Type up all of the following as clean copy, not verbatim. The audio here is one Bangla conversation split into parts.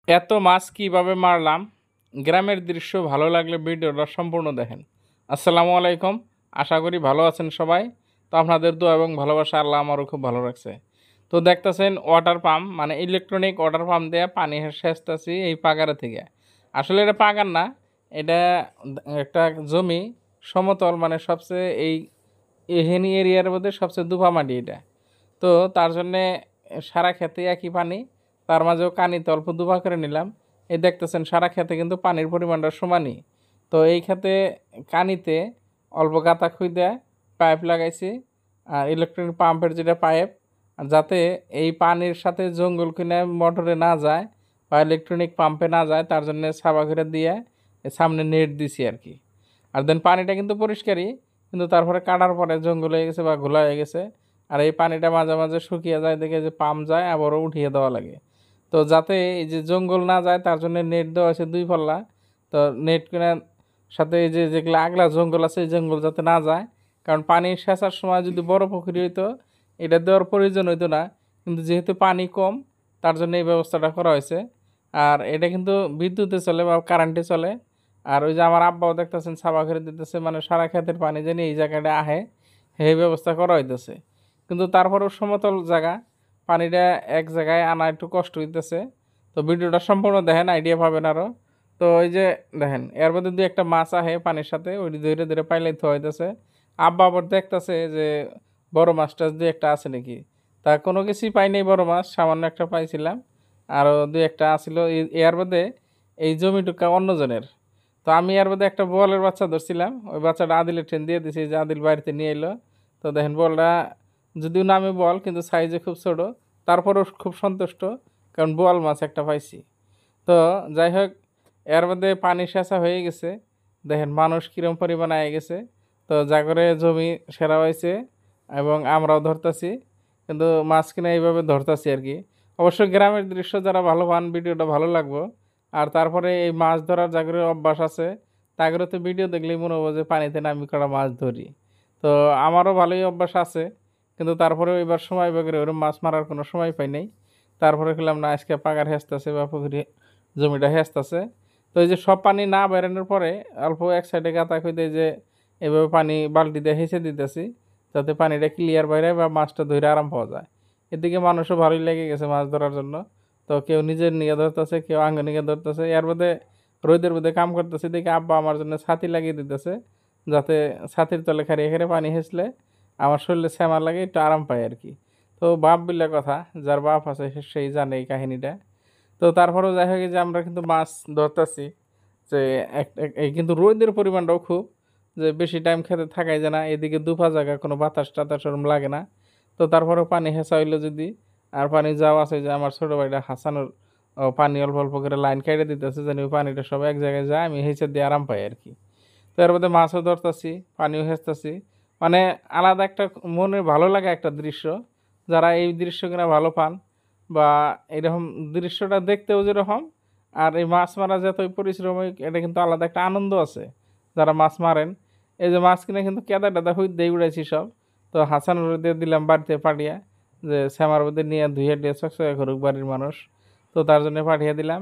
এত মাছ কিভাবে মারলাম, গ্রামের দৃশ্য ভালো লাগলে ভিডিওটা সম্পূর্ণ দেখেন। আসসালামু আলাইকুম, আশা করি ভালো আছেন সবাই। তো আপনাদের দোয়া এবং ভালোবাসা আল্লাহ আমারও খুব ভালো রাখছে। তো দেখতেছেন ওয়াটার পাম্প, মানে ইলেকট্রনিক ওয়াটার পাম্প দিয়ে পানি সেচতেছি এই পাগারে থেকে। আসলে এটা পাগার না, এটা একটা জমি, সমতল, মানে সবচেয়ে এই এহেনি এরিয়ার মধ্যে সবচেয়ে দুফা মাটি এটা। তো তার জন্যে সারা ক্ষেতে একই পানি, তার মাঝেও কানিতে অল্প দুবা করে নিলাম। এই দেখতেছেন সারা ক্ষেতে কিন্তু পানির পরিমাণটা সমানই। তো এই ক্ষেতে কানিতে অল্প গাঁথা খুঁইদা পাইপ লাগাইছি, আর ইলেকট্রনিক পাম্পের যেটা পাইপ, আর যাতে এই পানির সাথে জঙ্গল কিনে মোটরে না যায় বা ইলেকট্রনিক পাম্পে না যায়, তার জন্য সাবা করে দিয়ে সামনে নেট দিছি আর কি। আর দেন পানিটা কিন্তু পরিষ্কারই, কিন্তু তারপরে কাটার পরে জঙ্গল হয়ে গেছে বা ঘোলা হয়ে গেছে। আর এই পানিটা মাঝে মাঝে শুকিয়ে যায় দেখে যে পাম্প যায়, আবারও উঠিয়ে দেওয়া লাগে। তো যাতে এই যে জঙ্গল না যায় তার জন্য নেট দেওয়া আছে 2 পাল্লা। তো নেট কেনার সাথে এই যে যেগুলো আগলা জঙ্গল আছে, এই জঙ্গল যাতে না যায়। কারণ পানি সেচার সময় যদি বড় পুকুরি হইতো এটা দেওয়ার প্রয়োজন হইতো না, কিন্তু যেহেতু পানি কম তার জন্য এই ব্যবস্থাটা করা হয়েছে। আর এটা কিন্তু বিদ্যুতে চলে বা কারেন্টে চলে। আর ওই যে আমার আব্বাও দেখতেছেন সাবা করে দিতেছে, মানে সারা ক্ষেতের পানি জানি এই জায়গাটা আহে, এই ব্যবস্থা করা হইতেছে। কিন্তু তারপরেও সমতল জায়গা, পানিটা এক জায়গায় আনা একটু কষ্ট হইতেছে। তো ভিডিওটা সম্পূর্ণ দেখেন, আইডিয়া পাবেন আরও। তো ওই যে দেখেন এর মধ্যে দুই একটা মাছ আহে পানির সাথে, ওই ধীরে ধীরে পাইলে থোয়া হইতেছে। আব্বা আবার দেখতেছে যে বড় মাছ টাছ দুই একটা আছে নাকি। তা কোনো কিছুই পাই নাই, বড় মাছ সামান্য একটা পাইছিলাম, আরও দুই একটা আসিল। এর মধ্যে এই জমিটুকা অন্যজনের। তো আমি এর মধ্যে একটা বোয়ালের বাচ্চা ধরছিলাম, ওই বাচ্চাটা আদিলের ট্রেন দিয়ে দিছি, যে আদিল বাড়িতে নিয়ে এলো। তো দেখেন বলটা যদিও নামে বল, কিন্তু সাইজে খুব ছোট, তারপরেও খুব সন্তুষ্ট, কারণ বোয়াল মাছ একটা পাইছি। তো যাই হোক, এর মধ্যে পানি সেচা হয়ে গেছে, দেখেন মানুষ কিরম পরিমাণ আয়ে গেছে। তো জাগরে জমি সেরা হয়েছে এবং আমরাও ধরতাছি, কিন্তু মাছ কিনা এইভাবে ধরতাছি আর কি। অবশ্য গ্রামের দৃশ্য যারা ভালো পান ভিডিওটা ভালো লাগবো। আর তারপরে এই মাছ ধরার জাগরে অভ্যাস আছে, তাগরে তো ভিডিও দেখলেই মনে হবো যে পানিতে নামি করা মাছ ধরি। তো আমারও ভালোই অভ্যাস আছে, কিন্তু তারপরেও এবার সময় বেগরে ওরকম মাছ মারার কোনো সময় পাই নাই। তারপরে খেলাম না, আজকে পাগার হেসতেছে বা পুকুরি জমিটা হেসতেছে। তো এই যে সব পানি না বেরোনোর পরে অল্প এক সাইডে গাঁথা খুঁজে যে এভাবে পানি বালতি দিয়ে হেসে দিতেছি, যাতে পানিটা ক্লিয়ার বাইরে বা মাছটা ধরে আরাম পাওয়া যায়। এদিকে মানুষও ভালোই লেগে গেছে মাছ ধরার জন্য। তো কেউ নিজের নিয়ে ধরতেছে, কেউ আঙ্গ নিয়ে ধরতেছে। এর মধ্যে রোদের মধ্যে কাম করতেছে দেখে আব্বা আমার জন্য ছাতি লাগিয়ে দিতেছে, যাতে ছাতির তলে খাড়িয়ে খেড়ে পানি হেসলে আমার শরীরে শ্যামা লাগে, একটু আরাম পায় আর কি। তো বাপ বিল্লা কথা, যার বাপ আছে সেই জানে এই কাহিনীটা। তো তারপরেও যাই হোক, এই যে আমরা কিন্তু মাছ ধরতেছি, যে এই কিন্তু রোদের পরিমাণটাও খুব, যে বেশি টাইম খেতে থাকাই যায় না, এদিকে দুপা জায়গা কোনো বাতাস টাতাস ওরম লাগে না। তো তারপরেও পানি হেঁচা হইলো যদি, আর পানি যাওয়া আছে, যে আমার ছোটো ভাইটা হাসানোর পানি অল্প অল্প করে লাইন কেটে দিতেছে, যেন ওই পানিটা সব এক জায়গায় যায়, আমি হেঁচে দিয়ে আরাম পাই আর কি। তো এর মধ্যে মাছও ধরতেছি, পানিও হেঁচতেছি, মানে আলাদা একটা মনে ভালো লাগা একটা দৃশ্য। যারা এই দৃশ্য কিনা ভালো পান বা এরকম দৃশ্যটা দেখতেও যেরকম, আর এই মাছ মারা যতই পরিশ্রমিক, এটা কিন্তু আলাদা একটা আনন্দ আছে যারা মাছ মারেন। এই যে মাছ কিনে কিন্তু কেদা টেদা হই দিয়ে উড়াইছি সব। তো হাসান দিয়ে দিলাম বাড়িতে পাঠিয়ে, যে শ্যামার মধ্যে নিয়ে ধুয়ে দিয়ে চকচকে করুক বাড়ির মানুষ। তো তার জন্য পাঠিয়ে দিলাম।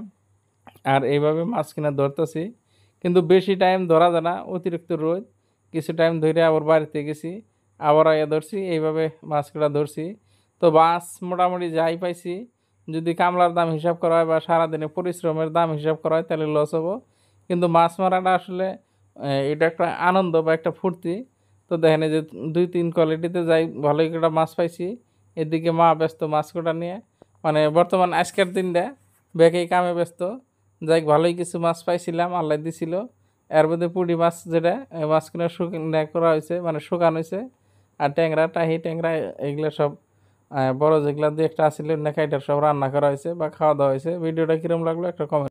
আর এইভাবে মাছ কিনা ধরতেছি, কিন্তু বেশি টাইম ধরা যায় না, অতিরিক্ত রোদ। কিছু টাইম ধরে আবার বাড়িতে গেছি, আবার আয়া ধরছি, এইভাবে মাছ কটা ধরছি। তো মাছ মোটামুটি যাই পাইছি, যদি কামলার দাম হিসাব করা হয় বা সারাদিনে পরিশ্রমের দাম হিসাব করা হয় তাহলে লস হবো। কিন্তু মাছ মারাটা আসলে এটা একটা আনন্দ বা একটা ফুর্তি। তো দেখেন এই যে 2-3 কোয়ালিটিতে যাই, ভালোই একটা মাছ পাইছি। এদিকে মা ব্যস্ত মাছ কটা নিয়ে, মানে বর্তমান আজকের দিনটা ব্যাকেই কামে ব্যস্ত। যাই ভালোই কিছু মাছ পাইছিলাম, আল্লাহ দিছিল। এর মধ্যে পুঁটি মাছ, যেটা এই মাছ কিনা শুকনো করা হয়েছে, মানে শুকানো হয়েছে। আর ট্যাংরা টাহি ট্যাংরা এগুলো সব বড় যেগুলো দিয়ে একটা আসলে নেকাইটার সব রান্না করা হয়েছে বা খাওয়া দাওয়া হয়েছে। ভিডিওটা কীরকম লাগলো একটা কমেন্ট।